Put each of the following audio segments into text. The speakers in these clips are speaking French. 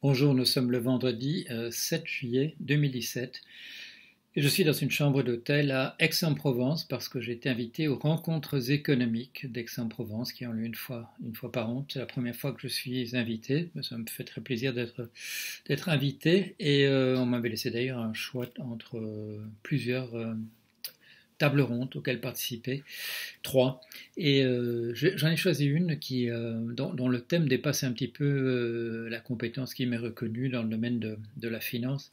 Bonjour, nous sommes le vendredi 7 juillet 2017 et je suis dans une chambre d'hôtel à Aix-en-Provence parce que j'ai été invité aux rencontres économiques d'Aix-en-Provence qui ont lieu une fois par an. C'est la première fois que je suis invité, ça me fait très plaisir d'être invité et on m'avait laissé d'ailleurs un choix entre plusieurs tables rondes auxquelles participer, trois. Et j'en ai choisi une dont le thème dépasse un petit peu la compétence qui m'est reconnue dans le domaine de la finance,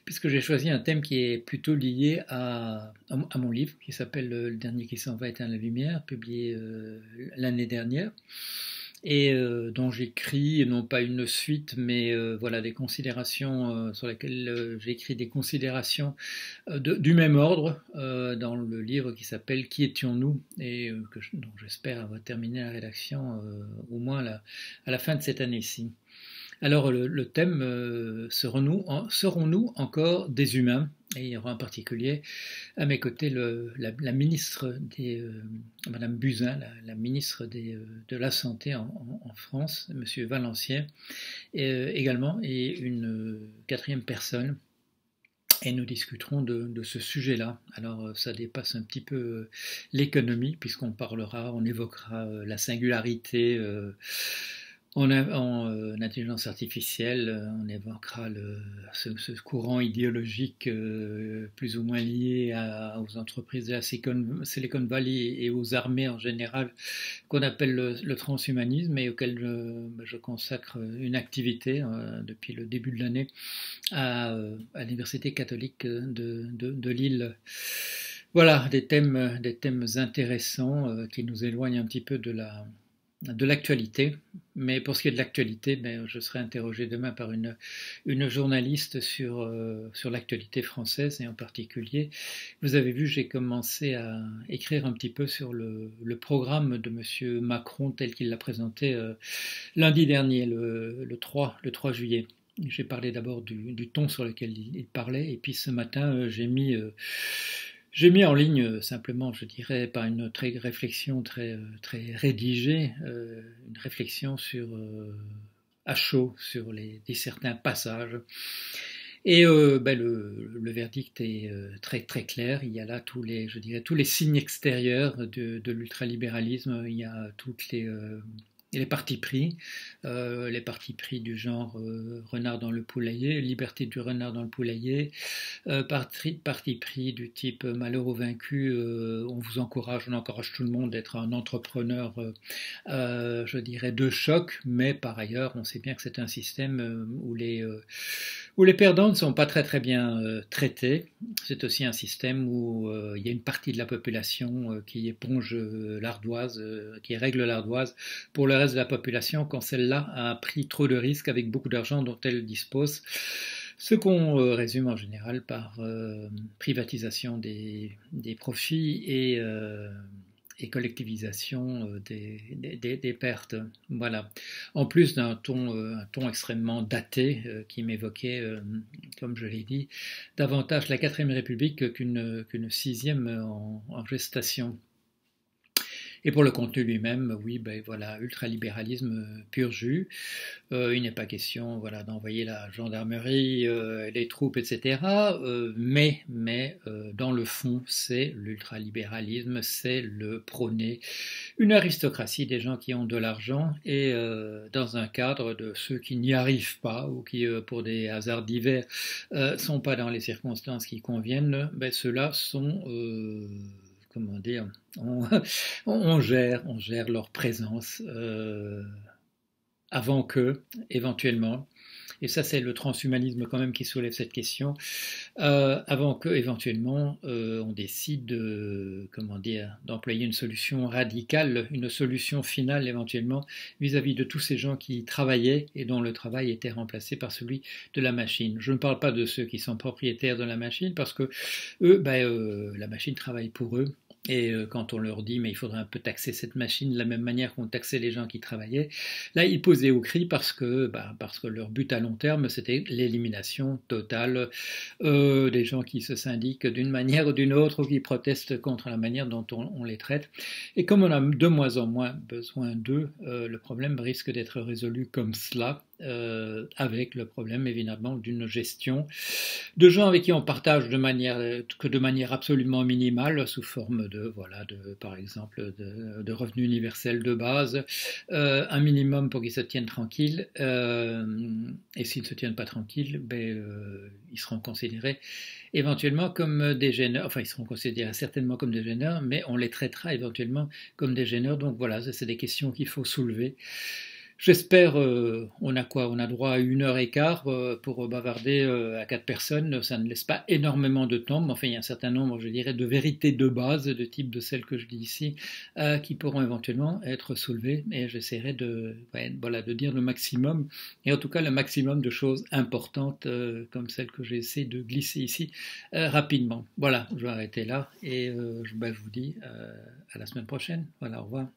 puisque j'ai choisi un thème qui est plutôt lié à mon livre, qui s'appelle Le dernier qui s'en va éteindre la lumière, publié l'année dernière et dont j'écris non pas une suite, mais voilà des considérations sur lesquelles j'ai écrit des considérations du même ordre dans le livre qui s'appelle Qui étions-nous et dont j'espère avoir terminé la rédaction au moins à la fin de cette année-ci. Alors le thème serons-nous encore des humains? Et il y aura en particulier à mes côtés la ministre Madame Buzyn, la ministre de la Santé en France, Monsieur Valenciennes, également, et une quatrième personne. Et nous discuterons de ce sujet-là. Alors ça dépasse un petit peu l'économie, on évoquera la singularité en intelligence artificielle, on évoquera ce courant idéologique plus ou moins lié aux entreprises de la Silicon Valley et aux armées en général, qu'on appelle le transhumanisme et auquel je consacre une activité depuis le début de l'année à l'Université catholique de Lille. Voilà, des thèmes intéressants qui nous éloignent un petit peu de l'actualité. Mais pour ce qui est de l'actualité, je serai interrogé demain par une journaliste sur l'actualité française et en particulier. Vous avez vu, j'ai commencé à écrire un petit peu sur le programme de M. Macron tel qu'il l'a présenté lundi dernier, le 3 juillet. J'ai parlé d'abord du ton sur lequel il parlait et puis ce matin j'ai mis en ligne simplement, je dirais, par une réflexion très rédigée, une réflexion à chaud sur certains passages. Et le verdict est très clair. Il y a là tous les signes extérieurs de l'ultralibéralisme. Il y a les partis pris, du genre renard dans le poulailler, liberté du renard dans le poulailler, parti pris du type malheur aux vaincus, on encourage tout le monde d'être un entrepreneur, je dirais, de choc, mais par ailleurs, on sait bien que c'est un système où les perdants ne sont pas très bien traités. C'est aussi un système où il y a une partie de la population qui éponge l'ardoise, qui règle l'ardoise pour le reste de la population quand celle-là a pris trop de risques avec beaucoup d'argent dont elle dispose. Ce qu'on résume en général par privatisation des profits et collectivisation des pertes. Voilà. En plus d'un un ton extrêmement daté qui m'évoquait, comme je l'ai dit, davantage la 4ème République qu'une 6e en gestation. Et pour le contenu lui-même, oui, voilà, ultralibéralisme pur jus. Il n'est pas question, voilà, d'envoyer la gendarmerie, les troupes, etc. Mais dans le fond, c'est l'ultralibéralisme, c'est le prôner une aristocratie des gens qui ont de l'argent et dans un cadre de ceux qui n'y arrivent pas ou qui, pour des hasards divers, sont pas dans les circonstances qui conviennent. Ceux-là sont comment dire, on gère leur présence avant qu'eux, éventuellement. Et ça, c'est le transhumanisme quand même qui soulève cette question. Avant que, éventuellement, on décide d'employer une solution radicale, une solution finale éventuellement vis-à-vis de tous ces gens qui travaillaient et dont le travail était remplacé par celui de la machine. Je ne parle pas de ceux qui sont propriétaires de la machine parce que eux, la machine travaille pour eux. Et quand on leur dit mais il faudrait un peu taxer cette machine de la même manière qu'on taxait les gens qui travaillaient, là ils posaient au cri parce que leur but à long terme c'était l'élimination totale des gens qui se syndiquent d'une manière ou d'une autre ou qui protestent contre la manière dont on les traite. Et comme on a de moins en moins besoin d'eux, le problème risque d'être résolu comme cela. avec le problème évidemment d'une gestion de gens avec qui on partage de manière absolument minimale, sous forme de, voilà, par exemple, de revenus universels de base, un minimum pour qu'ils se tiennent tranquilles, et s'ils ne se tiennent pas tranquilles, ils seront considérés éventuellement comme des gêneurs, enfin ils seront considérés certainement comme des gêneurs, mais on les traitera éventuellement comme des gêneurs, donc voilà, c'est des questions qu'il faut soulever. J'espère, on a quoi? On a droit à 1 heure et quart pour bavarder à 4 personnes. Ça ne laisse pas énormément de temps, mais enfin il y a un certain nombre, je dirais, de vérités de base, de type de celles que je dis ici, qui pourront éventuellement être soulevées. Et j'essaierai ouais, voilà, de dire le maximum, et en tout cas le maximum de choses importantes, comme celles que j'ai essayé de glisser ici rapidement. Voilà, je vais arrêter là et je vous dis à la semaine prochaine. Voilà, au revoir.